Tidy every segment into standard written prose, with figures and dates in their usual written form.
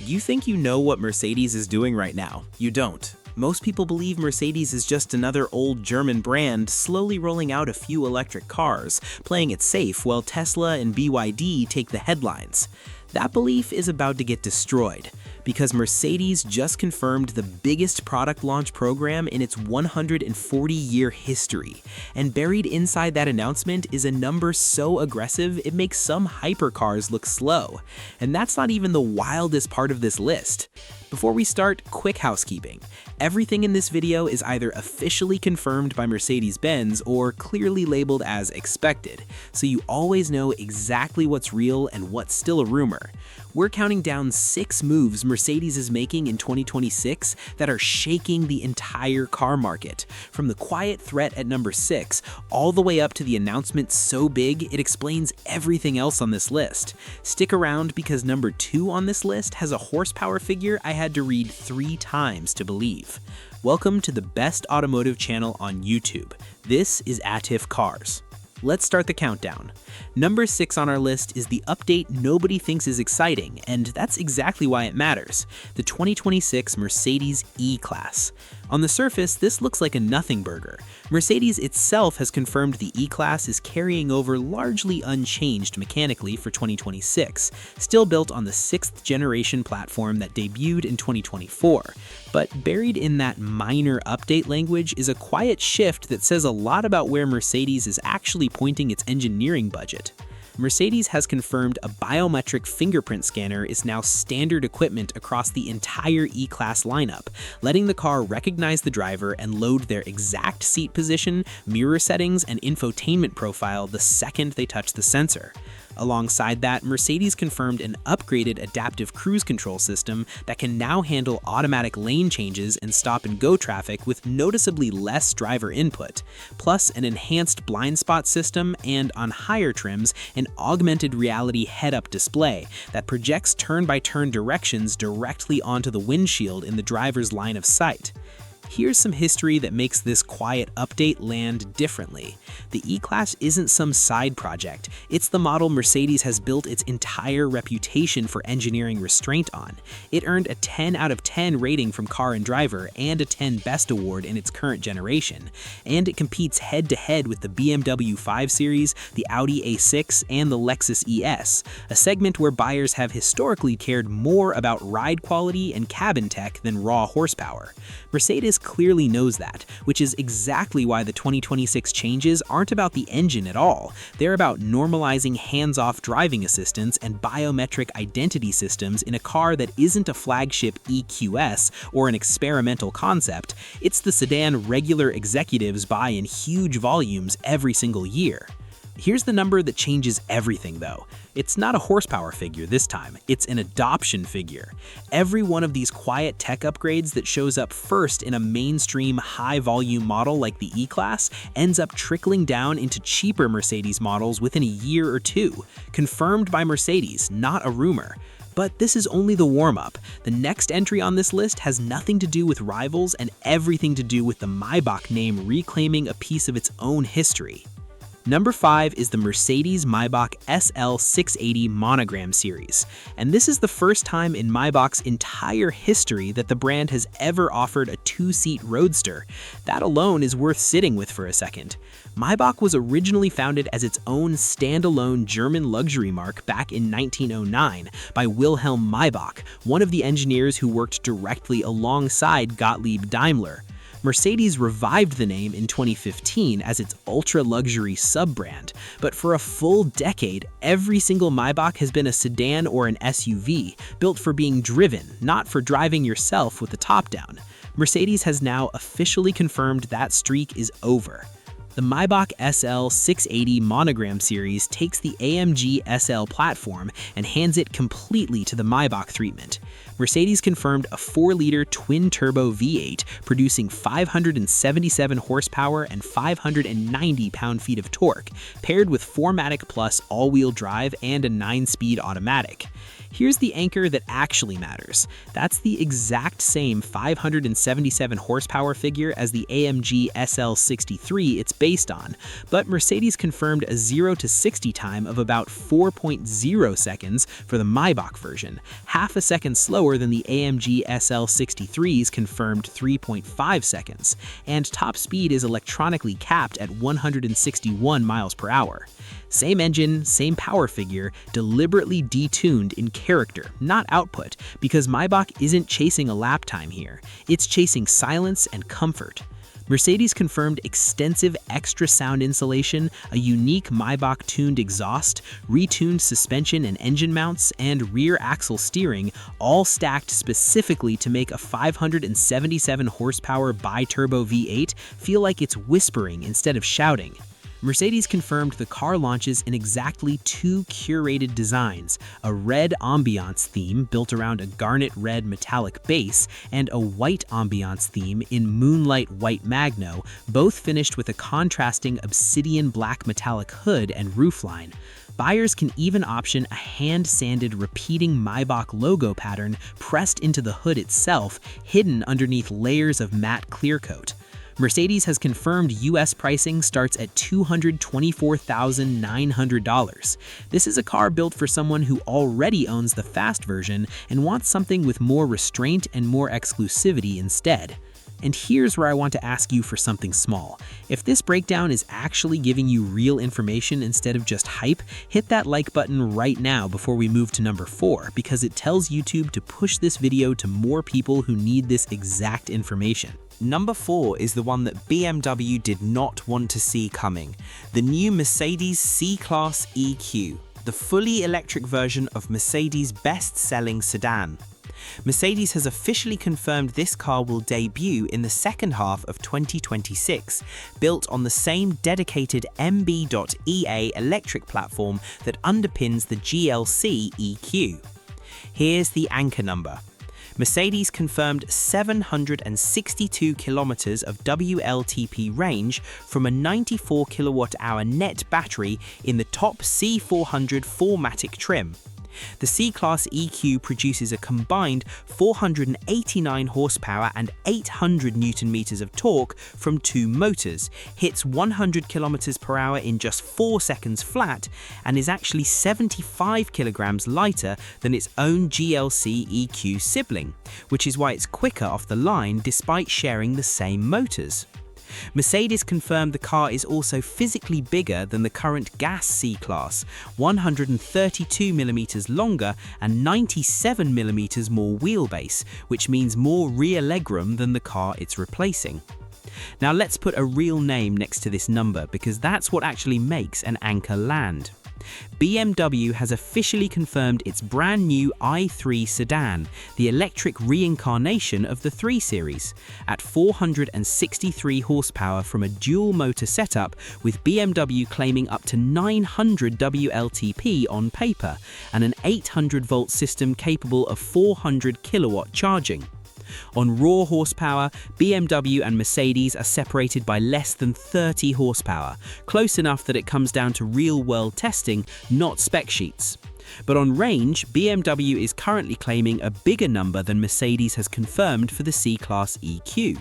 You think you know what Mercedes is doing right now. You don't. Most people believe Mercedes is just another old German brand slowly rolling out a few electric cars, playing it safe while Tesla and BYD take the headlines. That belief is about to get destroyed, because Mercedes just confirmed the biggest product launch program in its 140-year history, and buried inside that announcement is a number so aggressive it makes some hypercars look slow. And that's not even the wildest part of this list. Before we start, quick housekeeping. Everything in this video is either officially confirmed by Mercedes-Benz or clearly labeled as expected, so you always know exactly what's real and what's still a rumor. We're counting down 6 moves Mercedes is making in 2026 that are shaking the entire car market, from the quiet threat at number 6 all the way up to the announcement so big it explains everything else on this list. Stick around because number 2 on this list has a horsepower figure I had to read 3 times to believe. Welcome to the best automotive channel on YouTube. This is ATIF Cars. Let's start the countdown. Number 6 on our list is the update nobody thinks is exciting, and that's exactly why it matters: the 2026 Mercedes E-Class. On the surface, this looks like a nothing burger. Mercedes itself has confirmed the E-Class is carrying over largely unchanged mechanically for 2026, still built on the 6th generation platform that debuted in 2024. But buried in that minor update language is a quiet shift that says a lot about where Mercedes is actually pointing its engineering budget. Mercedes has confirmed a biometric fingerprint scanner is now standard equipment across the entire E-Class lineup, letting the car recognize the driver and load their exact seat position, mirror settings, and infotainment profile the second they touch the sensor. Alongside that, Mercedes confirmed an upgraded adaptive cruise control system that can now handle automatic lane changes and stop-and-go traffic with noticeably less driver input, plus an enhanced blind spot system and, on higher trims, an augmented reality head-up display that projects turn-by-turn directions directly onto the windshield in the driver's line of sight. Here's some history that makes this quiet update land differently. The E-Class isn't some side project, it's the model Mercedes has built its entire reputation for engineering restraint on. It earned a 10 out of 10 rating from Car and Driver and a 10 Best Award in its current generation, and it competes head-to-head with the BMW 5 Series, the Audi A6, and the Lexus ES, a segment where buyers have historically cared more about ride quality and cabin tech than raw horsepower. Mercedes clearly knows that, which is exactly why the 2026 changes aren't about the engine at all. They're about normalizing hands-off driving assistance and biometric identity systems in a car that isn't a flagship EQS or an experimental concept. It's the sedan regular executives buy in huge volumes every single year. Here's the number that changes everything though. It's not a horsepower figure this time, it's an adoption figure. Every one of these quiet tech upgrades that shows up first in a mainstream high-volume model like the E-Class ends up trickling down into cheaper Mercedes models within a year or two. Confirmed by Mercedes, not a rumor. But this is only the warm-up. The next entry on this list has nothing to do with rivals and everything to do with the Maybach name reclaiming a piece of its own history. Number 5 is the Mercedes-Maybach SL 680 Monogram Series, and this is the first time in Maybach's entire history that the brand has ever offered a 2-seat roadster. That alone is worth sitting with for a second. Maybach was originally founded as its own standalone German luxury mark back in 1909 by Wilhelm Maybach, one of the engineers who worked directly alongside Gottlieb Daimler. Mercedes revived the name in 2015 as its ultra-luxury sub-brand, but for a full decade, every single Maybach has been a sedan or an SUV, built for being driven, not for driving yourself with the top down. Mercedes has now officially confirmed that streak is over. The Maybach SL 680 Monogram Series takes the AMG SL platform and hands it completely to the Maybach treatment. Mercedes confirmed a 4-liter twin-turbo V8 producing 577 horsepower and 590 pound-feet of torque, paired with 4MATIC Plus all-wheel drive and a 9-speed automatic. Here's the anchor that actually matters. That's the exact same 577 horsepower figure as the AMG SL63 it's based on, but Mercedes confirmed a 0 to 60 time of about 4.0 seconds for the Maybach version, half a second slower than the AMG SL63's confirmed 3.5 seconds, and top speed is electronically capped at 161 miles per hour. Same engine, same power figure, deliberately detuned in character, not output, because Maybach isn't chasing a lap time here. It's chasing silence and comfort. Mercedes confirmed extensive extra sound insulation, a unique Maybach-tuned exhaust, retuned suspension and engine mounts, and rear axle steering, all stacked specifically to make a 577 horsepower bi-turbo V8 feel like it's whispering instead of shouting. Mercedes confirmed the car launches in exactly 2 curated designs, a red ambiance theme built around a garnet red metallic base, and a white ambiance theme in moonlight white magno, both finished with a contrasting obsidian black metallic hood and roofline. Buyers can even option a hand-sanded repeating Maybach logo pattern pressed into the hood itself, hidden underneath layers of matte clear coat. Mercedes has confirmed US pricing starts at $224,900. This is a car built for someone who already owns the fast version and wants something with more restraint and more exclusivity instead. And here's where I want to ask you for something small. If this breakdown is actually giving you real information instead of just hype, hit that like button right now before we move to number 4, because it tells YouTube to push this video to more people who need this exact information. Number 4 is the one that BMW did not want to see coming, the new Mercedes C-Class EQ, the fully electric version of Mercedes' best-selling sedan. Mercedes has officially confirmed this car will debut in the second half of 2026, built on the same dedicated MB.EA electric platform that underpins the GLC EQ. Here's the anchor number. Mercedes confirmed 762 kilometers of WLTP range from a 94 kilowatt-hour net battery in the top C400 4MATIC trim. The C-Class EQ produces a combined 489 horsepower and 800 Newton-meters of torque from 2 motors, hits 100 kilometers per hour in just 4 seconds flat, and is actually 75 kilograms lighter than its own GLC EQ sibling, which is why it's quicker off the line despite sharing the same motors. Mercedes confirmed the car is also physically bigger than the current gas C-Class, 132mm longer and 97mm more wheelbase, which means more rear legroom than the car it's replacing. Now let's put a real name next to this number, because that's what actually makes an anchor land. BMW has officially confirmed its brand new i3 sedan, the electric reincarnation of the 3 Series, at 463 horsepower from a dual-motor setup, with BMW claiming up to 900 WLTP on paper, and an 800-volt system capable of 400 kilowatt charging. On raw horsepower, BMW and Mercedes are separated by less than 30 horsepower, close enough that it comes down to real-world testing, not spec sheets. But on range, BMW is currently claiming a bigger number than Mercedes has confirmed for the C-Class EQ.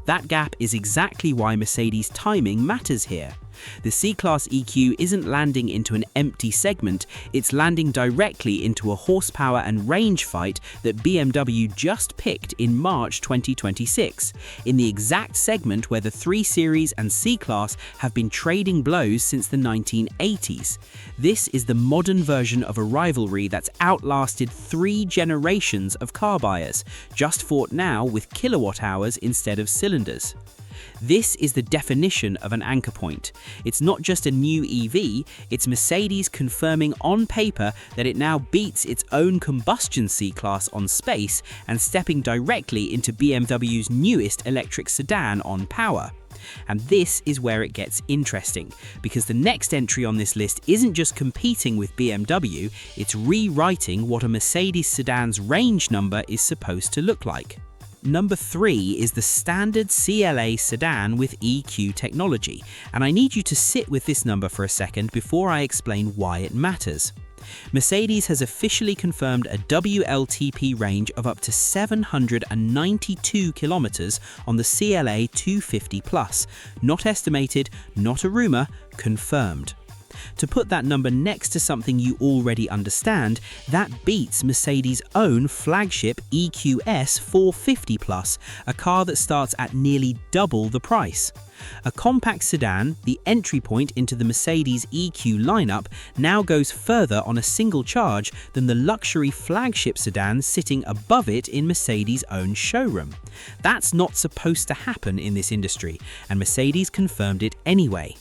That gap is exactly why Mercedes' timing matters here. The C-Class EQ isn't landing into an empty segment, it's landing directly into a horsepower and range fight that BMW just picked in March 2026, in the exact segment where the 3 Series and C-Class have been trading blows since the 1980s. This is the modern version of a rivalry that's outlasted 3 generations of car buyers, just fought now with kilowatt hours instead of cylinders. This is the definition of an anchor point. It's not just a new EV, it's Mercedes confirming on paper that it now beats its own combustion C-Class on space and stepping directly into BMW's newest electric sedan on power. And this is where it gets interesting, because the next entry on this list isn't just competing with BMW, it's rewriting what a Mercedes sedan's range number is supposed to look like. Number 3 is the standard CLA sedan with EQ technology, and I need you to sit with this number for a second before I explain why it matters. Mercedes has officially confirmed a WLTP range of up to 792 kilometers on the CLA 250 Plus. Not estimated, not a rumor, confirmed. To put that number next to something you already understand, that beats Mercedes' own flagship EQS 450 Plus, a car that starts at nearly double the price. A compact sedan, the entry point into the Mercedes EQ lineup, now goes further on a single charge than the luxury flagship sedan sitting above it in Mercedes' own showroom. That's not supposed to happen in this industry, and Mercedes confirmed it anyway.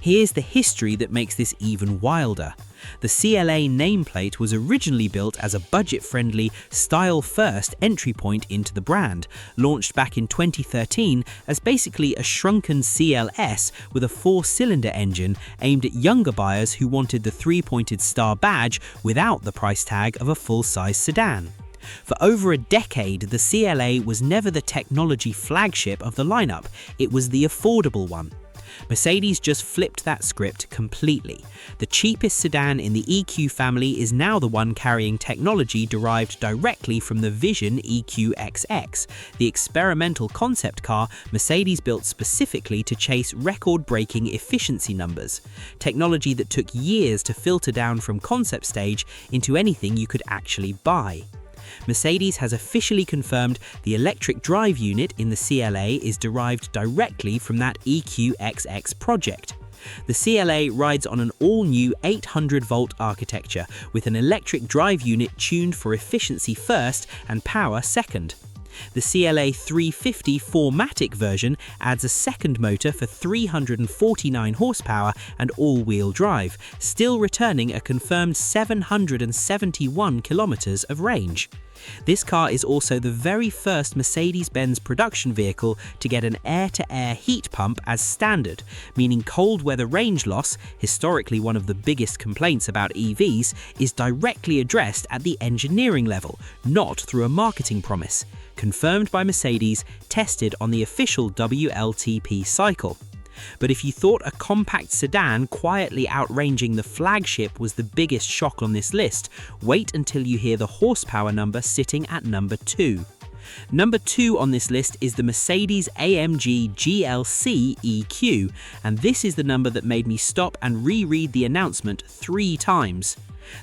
Here's the history that makes this even wilder. The CLA nameplate was originally built as a budget-friendly, style-first entry point into the brand, launched back in 2013 as basically a shrunken CLS with a 4-cylinder engine aimed at younger buyers who wanted the 3-pointed star badge without the price tag of a full-size sedan. For over a decade, the CLA was never the technology flagship of the lineup, it was the affordable one. Mercedes just flipped that script completely. The cheapest sedan in the EQ family is now the one carrying technology derived directly from the Vision EQ XX, the experimental concept car Mercedes built specifically to chase record-breaking efficiency numbers, technology that took years to filter down from concept stage into anything you could actually buy. Mercedes has officially confirmed the electric drive unit in the CLA is derived directly from that EQ XX project. The CLA rides on an all-new 800-volt architecture with an electric drive unit tuned for efficiency first and power second. The CLA 350 4MATIC version adds a second motor for 349 horsepower and all-wheel drive, still returning a confirmed 771 kilometers of range. This car is also the very first Mercedes-Benz production vehicle to get an air-to-air heat pump as standard, meaning cold weather range loss, historically one of the biggest complaints about EVs, is directly addressed at the engineering level, not through a marketing promise. Confirmed by Mercedes, tested on the official WLTP cycle. But if you thought a compact sedan quietly outranging the flagship was the biggest shock on this list, wait until you hear the horsepower number sitting at number 2. Number 2 on this list is the Mercedes-AMG GLC EQ, and this is the number that made me stop and reread the announcement 3 times.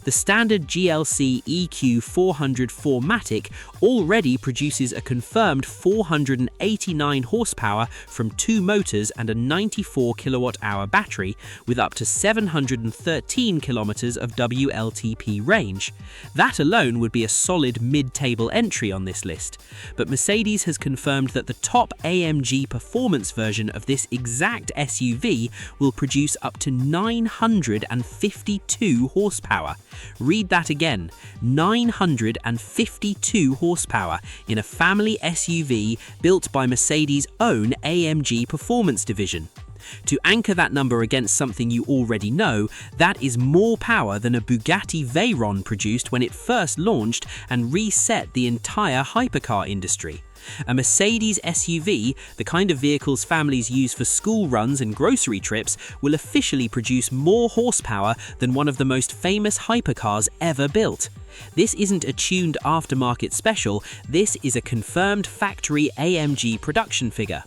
The standard GLC EQ 400 4MATIC already produces a confirmed 489 horsepower from 2 motors and a 94 kilowatt-hour battery, with up to 713 kilometers of WLTP range. That alone would be a solid mid-table entry on this list. But Mercedes has confirmed that the top AMG performance version of this exact SUV will produce up to 952 horsepower. Read that again, 952 horsepower in a family SUV built by Mercedes' own AMG performance division. To anchor that number against something you already know, that is more power than a Bugatti Veyron produced when it first launched and reset the entire hypercar industry. A Mercedes SUV, the kind of vehicles families use for school runs and grocery trips, will officially produce more horsepower than one of the most famous hypercars ever built. This isn't a tuned aftermarket special, this is a confirmed factory AMG production figure.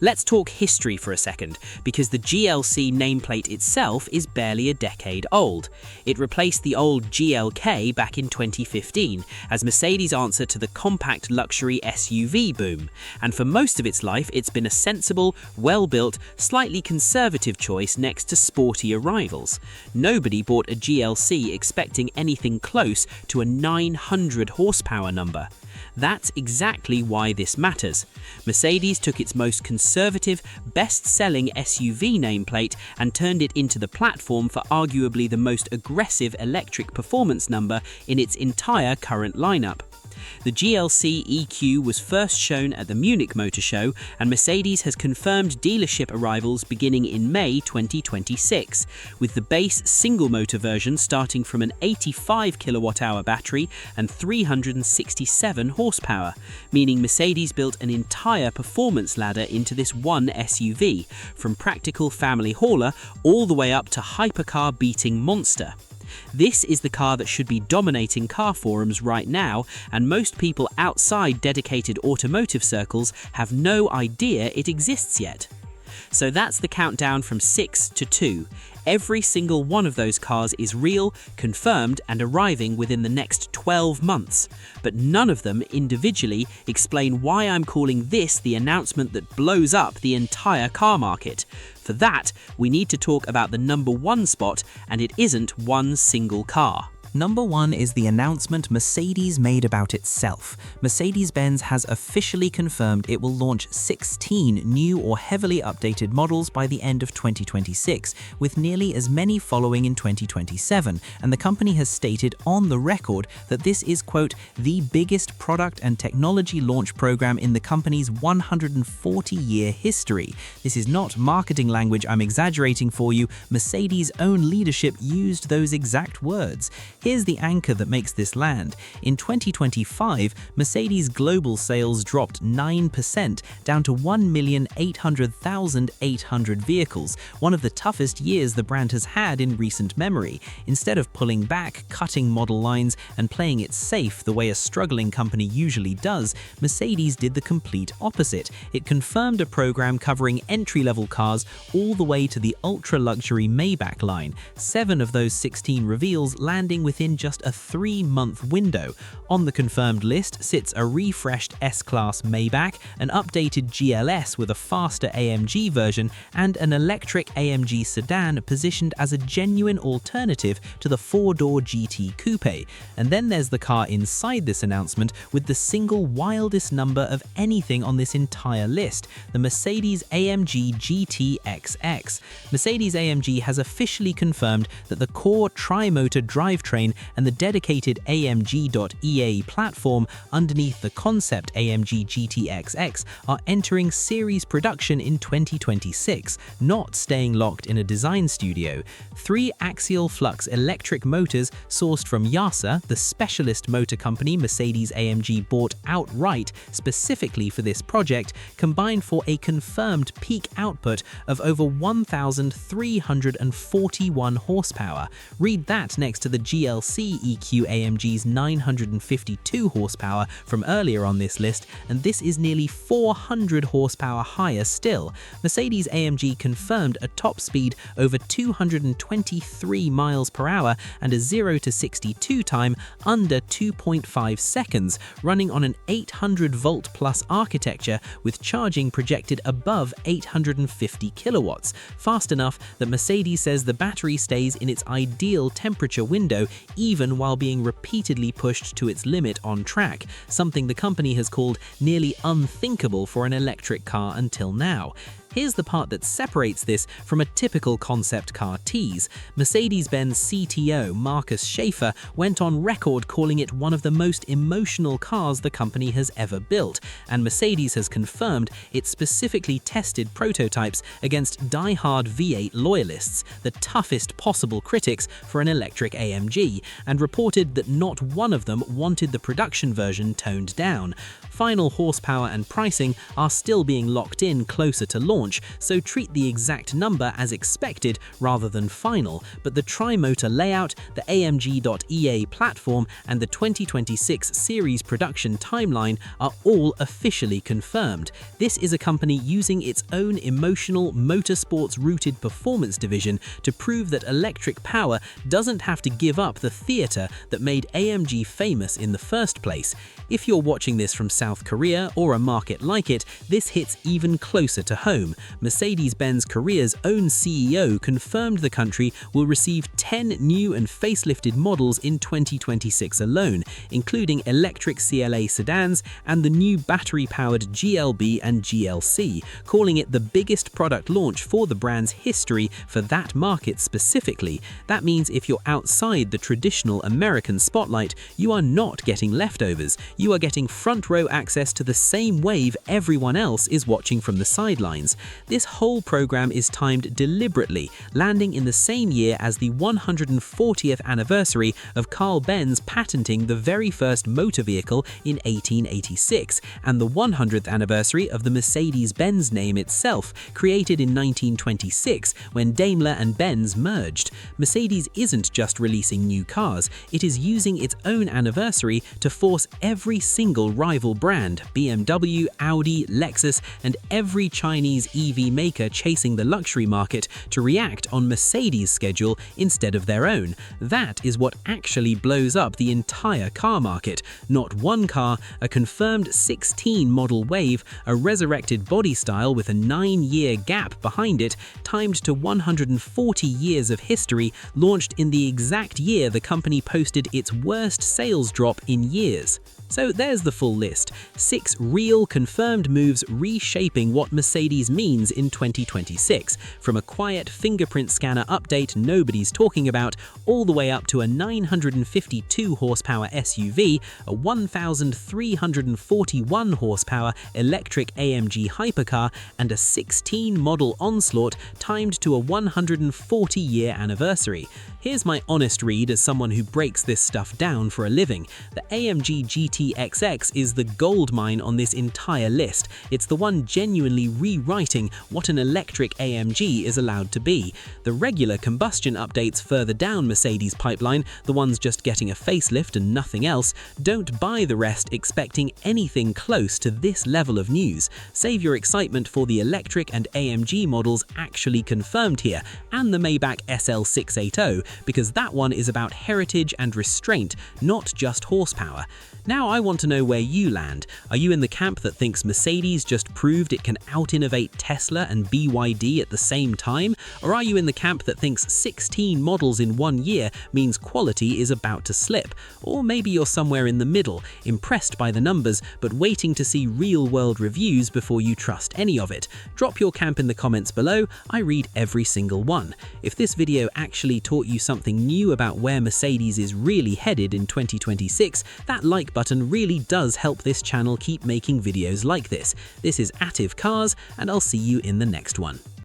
Let's talk history for a second, because the GLC nameplate itself is barely a decade old. It replaced the old GLK back in 2015 as Mercedes' answer to the compact luxury SUV boom, and for most of its life it's been a sensible, well-built, slightly conservative choice next to sportier rivals. Nobody bought a GLC expecting anything close to a 900 horsepower number. That's exactly why this matters. Mercedes took its most conservative, best-selling SUV nameplate and turned it into the platform for arguably the most aggressive electric performance number in its entire current lineup. The GLC EQ was first shown at the Munich Motor Show, and Mercedes has confirmed dealership arrivals beginning in May 2026, with the base single-motor version starting from an 85 kilowatt-hour battery and 367 horsepower, meaning Mercedes built an entire performance ladder into this one SUV, from practical family hauler all the way up to hypercar-beating monster. This is the car that should be dominating car forums right now, and most people outside dedicated automotive circles have no idea it exists yet. So that's the countdown from 6 to 2. Every single one of those cars is real, confirmed, and arriving within the next 12 months. But none of them individually explain why I'm calling this the announcement that blows up the entire car market. For that, we need to talk about the number one spot, and it isn't one single car. Number 1 is the announcement Mercedes made about itself. Mercedes-Benz has officially confirmed it will launch 16 new or heavily updated models by the end of 2026, with nearly as many following in 2027, and the company has stated on the record that this is, quote, the biggest product and technology launch program in the company's 140-year history. This is not marketing language I'm exaggerating for you. Mercedes' own leadership used those exact words. Here's the anchor that makes this land. In 2025, Mercedes' global sales dropped 9%, down to 1,800,800 vehicles, one of the toughest years the brand has had in recent memory. Instead of pulling back, cutting model lines, and playing it safe the way a struggling company usually does, Mercedes did the complete opposite. It confirmed a program covering entry-level cars all the way to the ultra-luxury Maybach line, 7 of those 16 reveals landing within just a 3-month window. On the confirmed list sits a refreshed S-Class Maybach, an updated GLS with a faster AMG version, and an electric AMG Sedan positioned as a genuine alternative to the 4-door GT Coupe. And then there's the car inside this announcement with the single wildest number of anything on this entire list, the Mercedes-AMG GT XX. Mercedes-AMG has officially confirmed that the core tri-motor drivetrain and the dedicated AMG.EA platform underneath the concept AMG GT XX are entering series production in 2026, not staying locked in a design studio. 3 axial flux electric motors sourced from YASA, the specialist motor company Mercedes-AMG bought outright specifically for this project, combine for a confirmed peak output of over 1,341 horsepower. Read that next to the GLC EQ AMG's 952 horsepower from earlier on this list, and this is nearly 400 horsepower higher still. Mercedes-AMG confirmed a top speed over 223 miles per hour and a 0 to 62 time under 2.5 seconds, running on an 800 volt plus architecture with charging projected above 850 kilowatts, fast enough that Mercedes says the battery stays in its ideal temperature window even while being repeatedly pushed to its limit on track, something the company has called nearly unthinkable for an electric car until now. Here's the part that separates this from a typical concept car tease. Mercedes-Benz CTO Markus Schäfer went on record calling it one of the most emotional cars the company has ever built, and Mercedes has confirmed it specifically tested prototypes against die-hard V8 loyalists, the toughest possible critics for an electric AMG, and reported that not one of them wanted the production version toned down. Final horsepower and pricing are still being locked in closer to launch, so treat the exact number as expected rather than final, but the tri-motor layout, the AMG.EA platform, and the 2026 series production timeline are all officially confirmed. This is a company using its own emotional, motorsports-rooted performance division to prove that electric power doesn't have to give up the theater that made AMG famous in the first place. If you're watching this from South Korea or a market like it, this hits even closer to home. Mercedes-Benz Korea's own CEO confirmed the country will receive 10 new and facelifted models in 2026 alone, including electric CLA sedans and the new battery-powered GLB and GLC, calling it the biggest product launch for the brand's history for that market specifically. That means if you're outside the traditional American spotlight, you are not getting leftovers. You are getting front row access to the same wave everyone else is watching from the sidelines. This whole program is timed deliberately, landing in the same year as the 140th anniversary of Carl Benz patenting the very first motor vehicle in 1886, and the 100th anniversary of the Mercedes-Benz name itself, created in 1926 when Daimler and Benz merged. Mercedes isn't just releasing new cars, it is using its own anniversary to force every single rival brand, BMW, Audi, Lexus, and every Chinese EV maker chasing the luxury market, to react on Mercedes' schedule instead of their own. That is what actually blows up the entire car market. Not one car, a confirmed 16 model wave, a resurrected body style with a 9-year gap behind it, timed to 140 years of history, launched in the exact year the company posted its worst sales drop in years. So there's the full list. 6 real, confirmed moves reshaping what Mercedes means in 2026, from a quiet fingerprint scanner update nobody's talking about, all the way up to a 952 horsepower SUV, a 1,341 horsepower electric AMG hypercar, and a 16 model Onslaught timed to a 140-year anniversary. Here's my honest read as someone who breaks this stuff down for a living. The AMG GT XX is the goldmine on this entire list. It's the one genuinely rewriting what an electric AMG is allowed to be. The regular combustion updates further down Mercedes' pipeline, the ones just getting a facelift and nothing else, don't buy the rest expecting anything close to this level of news. Save your excitement for the electric and AMG models actually confirmed here, and the Maybach SL 680, because that one is about heritage and restraint, not just horsepower. Now I want to know where you land. Are you in the camp that thinks Mercedes just proved it can out-innovate Tesla and BYD at the same time? Or are you in the camp that thinks 16 models in 1 year means quality is about to slip? Or maybe you're somewhere in the middle, impressed by the numbers, but waiting to see real-world reviews before you trust any of it. Drop your camp in the comments below, I read every single one. If this video actually taught you something new about where Mercedes is really headed in 2026, that like button really does help this channel keep making videos like this. This is Ativ Cars, and I'll see you in the next one.